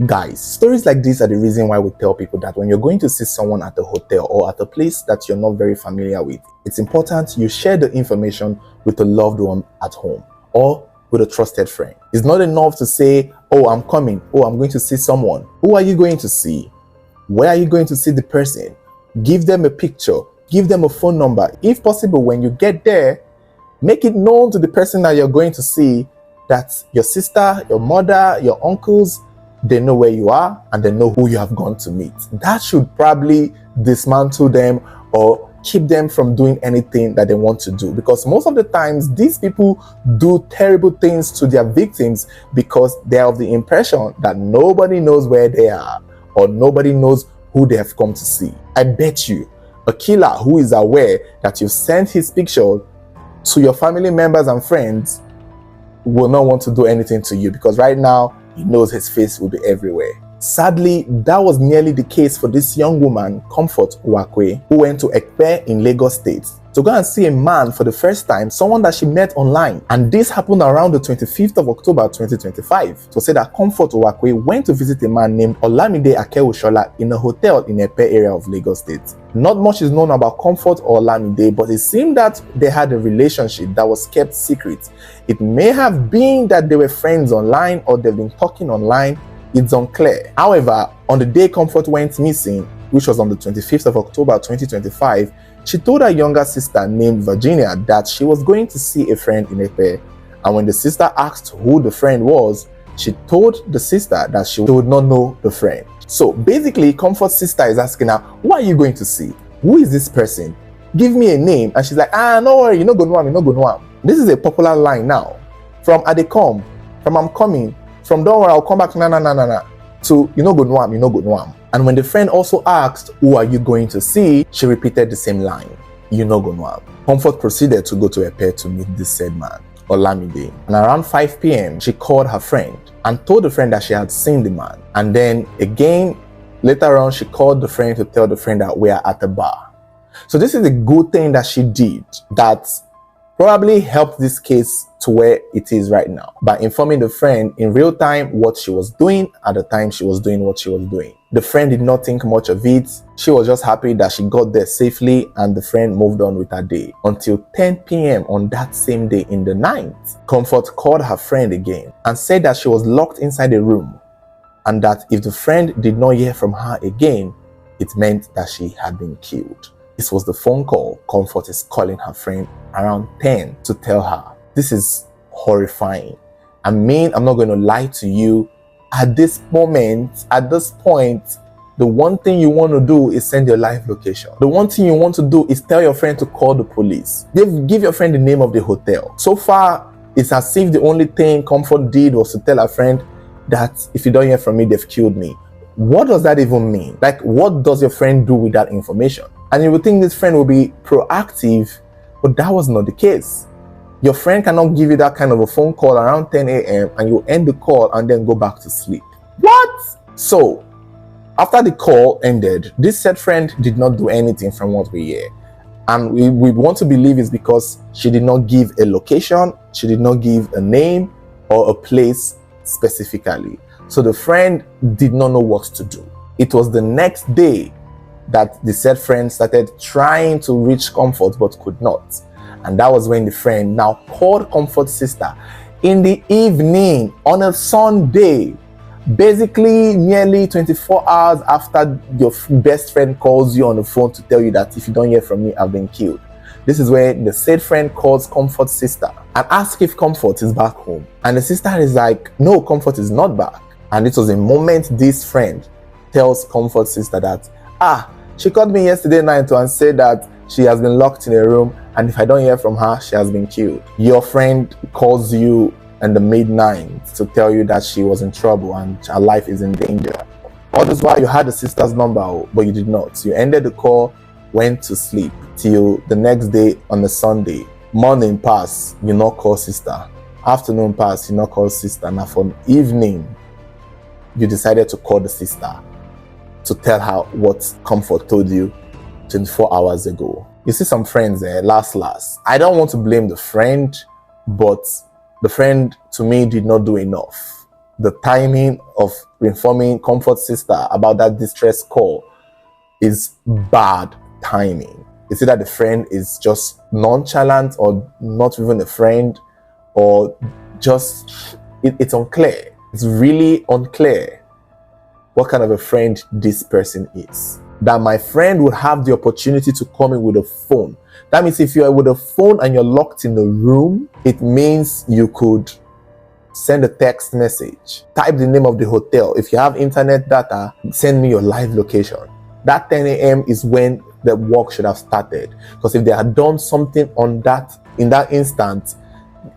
Guys, stories like this are the reason why we tell people that when you're going to see someone at a hotel or at a place that you're not very familiar with, it's important you share the information with a loved one at home or with a trusted friend. It's not enough to say, oh, I'm coming, oh, I'm going to see someone. Who are you going to see? Where are you going to see the person? Give them a picture, give them a phone number. If possible, when you get there, make it known to the person that you're going to see that your sister, your mother, your uncles, they know where you are and they know who you have gone to meet. That should probably dismantle them or keep them from doing anything that they want to do, because most of the times these people do terrible things to their victims because they are of the impression that nobody knows where they are or nobody knows who they have come to see. I bet you a killer who is aware that you've sent his picture to your family members and friends will not want to do anything to you, because right now he knows his face will be everywhere. Sadly, that was nearly the case for this young woman, Comfort Uwakwe, who went to Ekpe in Lagos State to go and see a man for the first time, someone that she met online. And this happened around the 25th of October 2025. To say that Comfort Uwakwe went to visit a man named Olamide Akeushola in a hotel in Ekpe area of Lagos State. Not much is known about Comfort or Olamide, but it seemed that they had a relationship that was kept secret. It may have been that they were friends online or they've been talking online. It's unclear. However, on the day Comfort went missing, which was on the 25th of October 2025, she told her younger sister named Virginia that she was going to see a friend in Ekpe. And when the sister asked who the friend was, she told the sister that she would not know the friend. So basically, Comfort's sister is asking her, who are you going to see? Who is this person? Give me a name. And she's like, no worry, you're not going to know him, you're not going to know him. This is a popular line now. From I dey come, from I'm coming, from don't worry, I'll come back, na, to you know go know am, you know go know am. And when the friend also asked, who are you going to see? She repeated the same line, you know go know am. Comfort proceeded to go to Ekpe to meet this said man, Olamide. And around 5 p.m., she called her friend and told the friend that she had seen the man. And then again, later on, she called the friend to tell the friend that we are at the bar. So this is a good thing that she did that probably helped this case to where it is right now, by informing the friend in real time what she was doing at the time she was doing what she was doing. The friend did not think much of it. She was just happy that she got there safely and the friend moved on with her day. Until 10 p.m. on that same day in the night, Comfort called her friend again and said that she was locked inside a room and that if the friend did not hear from her again, it meant that she had been killed. This was the phone call Comfort is calling her friend around 10 to tell her. This is horrifying. I mean, I'm not going to lie to you. At this moment, at this point, the one thing you want to do is send your live location. The one thing you want to do is tell your friend to call the police. Give your friend the name of the hotel. So far, it's as if the only thing Comfort did was to tell her friend that if you don't hear from me, they've killed me. What does that even mean? Like, what does your friend do with that information? And you would think this friend will be proactive, but that was not the case. Your friend cannot give you that kind of a phone call around 10 a.m. and you end the call and then go back to sleep. What? So, after the call ended, this said friend did not do anything from what we hear. And we want to believe it's because she did not give a location, she did not give a name or a place specifically. So the friend did not know what to do. It was the next day that the said friend started trying to reach Comfort but could not. And that was when the friend now called Comfort's sister in the evening on a Sunday, basically nearly 24 hours after your best friend calls you on the phone to tell you that if you don't hear from me, I've been killed. This is when the said friend calls Comfort's sister and asks if Comfort is back home. And the sister is like, no, Comfort is not back. And it was a moment this friend tells Comfort's sister that, she called me yesterday night and said that she has been locked in a room and if I don't hear from her, she has been killed. Your friend calls you in the midnight to tell you that she was in trouble and her life is in danger. All this while you had the sister's number, but you did not. You ended the call, went to sleep till the next day on the Sunday. Morning pass, you not call sister. Afternoon pass, you not call sister. Now for evening, you decided to call the sister to tell her what Comfort told you 24 hours ago. You see some friends there, last. I don't want to blame the friend, but the friend to me did not do enough. the timing of informing Comfort's sister about that distress call is bad timing. It's either the friend is just nonchalant or not even a friend, or just it's unclear. It's really unclear what kind of a friend this person is. That my friend would have the opportunity to come in with a phone. That means if you're with a phone and you're locked in a room, it means you could send a text message, type the name of the hotel. If you have internet data, send me your live location. That 10 a.m. is when the work should have started. Because if they had done something on that, in that instant,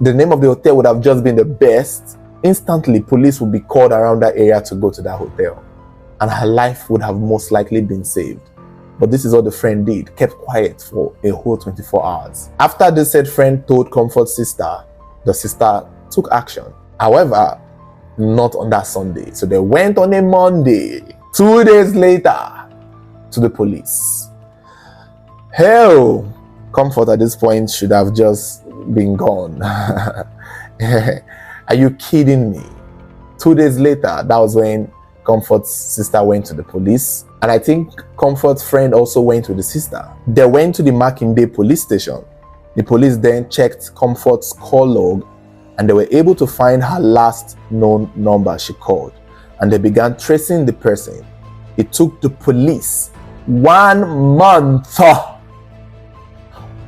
the name of the hotel would have just been the best. Instantly, police would be called around that area to go to that hotel, and her life would have most likely been saved. But this is what the friend did, kept quiet for a whole 24 hours. After the said friend told Comfort's sister, the sister took action. However, not on that Sunday. So they went on a Monday, 2 days later, to the police. Hell, Comfort at this point should have just been gone. Are you kidding me? 2 days later, that was when Comfort's sister went to the police. And I think Comfort's friend also went with the sister. They went to the Makinde police station. The police then checked Comfort's call log, and they were able to find her last known number she called. And they began tracing the person. It took the police 1 month.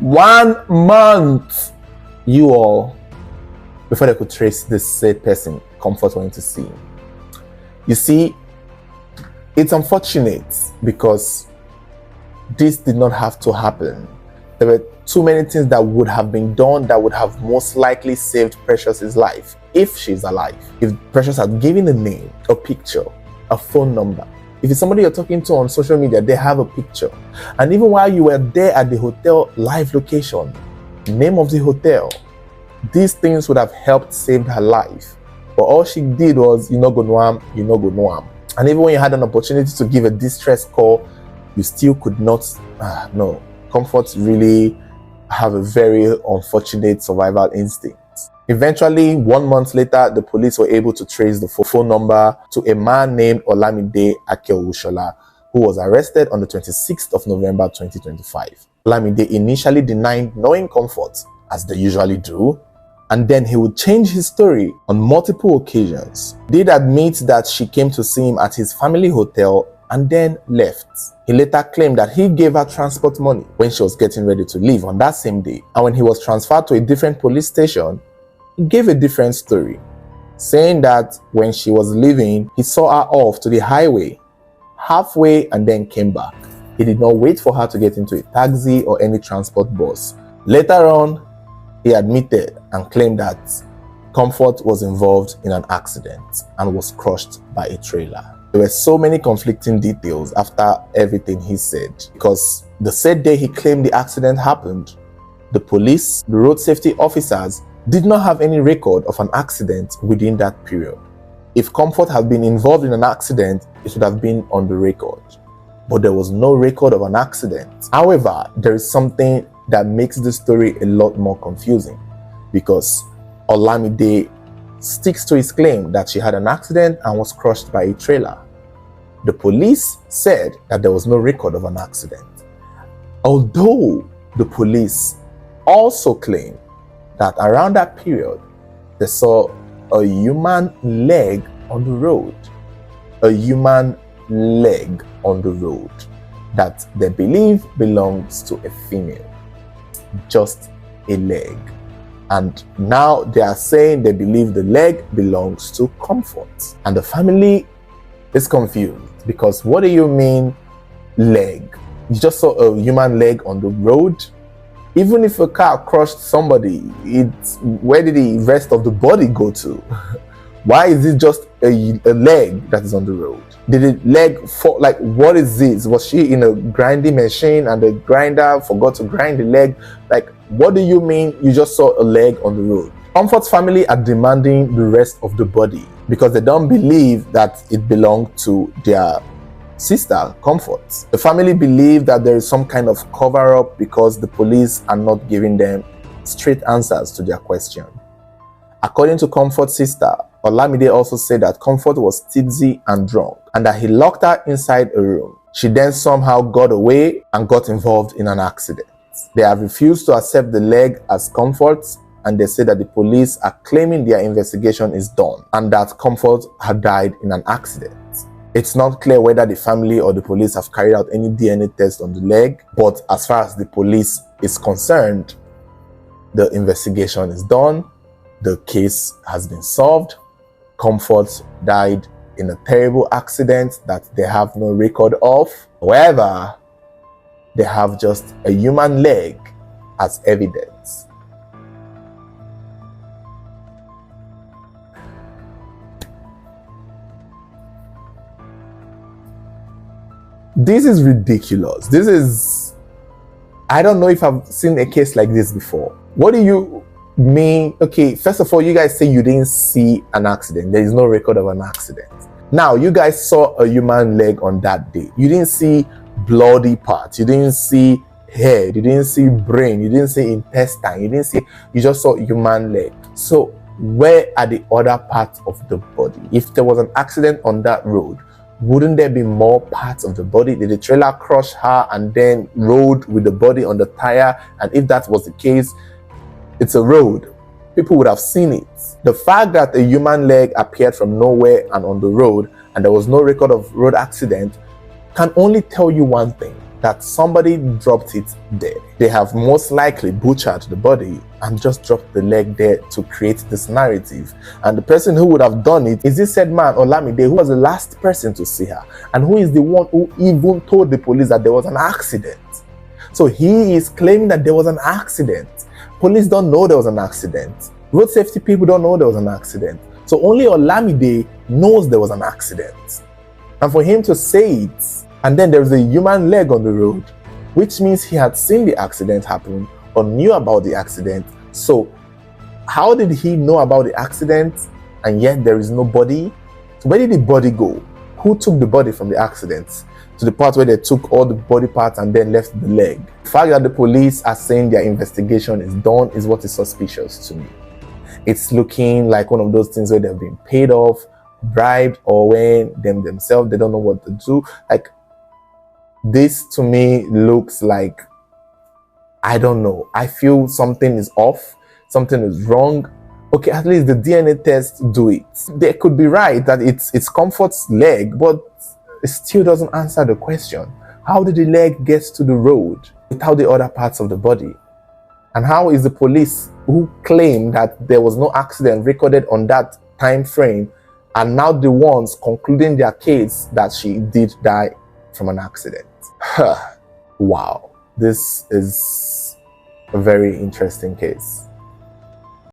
1 month, you all, before they could trace this said person Comfort went to see. You see, it's unfortunate because this did not have to happen. There were too many things that would have been done that would have most likely saved Precious's life if she's alive. If Precious had given a name, a picture, a phone number. If it's somebody you're talking to on social media, they have a picture. And even while you were there at the hotel live location, name of the hotel, these things would have helped save her life. But all she did was, you know go know am. And even when you had an opportunity to give a distress call, you still could not. No, Comfort really have a very unfortunate survival instinct. Eventually, 1 month later, the police were able to trace the phone number to a man named Olamide Akeowushola, who was arrested on the 26th of November 2025. Olamide initially denied knowing Comfort, as they usually do, and then he would change his story on multiple occasions. He did admit that she came to see him at his family hotel and then left. He later claimed that he gave her transport money when she was getting ready to leave on that same day. And when he was transferred to a different police station, he gave a different story, saying that when she was leaving, he saw her off to the highway, halfway, and then came back. He did not wait for her to get into a taxi or any transport bus. Later on, he admitted and claimed that Comfort was involved in an accident and was crushed by a trailer. There were so many conflicting details after everything he said, because the said day he claimed the accident happened, the police, the road safety officers, did not have any record of an accident within that period. If Comfort had been involved in an accident, it would have been on the record. But there was no record of an accident. However, there is something that makes the story a lot more confusing, because Olamide sticks to his claim that she had an accident and was crushed by a trailer. The police said that there was no record of an accident, although the police also claimed that around that period they saw a human leg on the road. A human leg on the road that they believe belongs to a female. Just a leg. And now they are saying they believe the leg belongs to Comfort. And the family is confused, because what do you mean leg? You just saw a human leg on the road? Even if a car crushed somebody, where did the rest of the body go to? Why is it just a leg that is on the road? Did the leg fall? Like, what is this? Was she in a grinding machine and the grinder forgot to grind the leg? Like, what do you mean you just saw a leg on the road? Comfort's family are demanding the rest of the body because they don't believe that it belonged to their sister, Comfort. The family believe that there is some kind of cover-up because the police are not giving them straight answers to their question. According to Comfort's sister, Olamide also said that Comfort was tipsy and drunk and that he locked her inside a room. She then somehow got away and got involved in an accident. They have refused to accept the leg as Comfort, and they say that the police are claiming their investigation is done and that Comfort had died in an accident. It's not clear whether the family or the police have carried out any DNA test on the leg, but as far as the police is concerned, the investigation is done, the case has been solved. Comfort died in a terrible accident that they have no record of. However, they have just a human leg as evidence. This is ridiculous. I don't know if I've seen a case like this before. What do you mean? Okay, first of all, you guys say you didn't see an accident. There is no record of an accident. Now, you guys saw a human leg on that day. You didn't see bloody parts. You didn't see head. You didn't see brain. You didn't see intestine. You just saw human leg. So where are the other parts of the body? If there was an accident on that road, wouldn't there be more parts of the body? Did the trailer crush her and then rode with the body on the tire? And if that was the case, it's a road. People would have seen it. The fact that a human leg appeared from nowhere and on the road and there was no record of road accident can only tell you one thing, that somebody dropped it there. They have most likely butchered the body and just dropped the leg there to create this narrative. And the person who would have done it is this said man, Olamide, who was the last person to see her and who is the one who even told the police that there was an accident. So he is claiming that there was an accident. Police don't know there was an accident. Road safety people don't know there was an accident. So only Olamide knows there was an accident. And for him to say it, and then there's a human leg on the road, which means he had seen the accident happen or knew about the accident. So how did he know about the accident and yet there is no body? So where did the body go? Who took the body from the accident to the part where they took all the body parts and then left the leg? The fact that the police are saying their investigation is done is what is suspicious to me. It's looking like one of those things where they've been paid off, bribed, or when themselves, they don't know what to do. Like, this to me looks like, I don't know. I feel something is off, something is wrong. Okay, at least the DNA test do it. They could be right that it's Comfort's leg, but it still doesn't answer the question. How did the leg get to the road without the other parts of the body? And how is the police who claim that there was no accident recorded on that time frame and now the ones concluding their case that she did die from an accident? Wow, this is a very interesting case.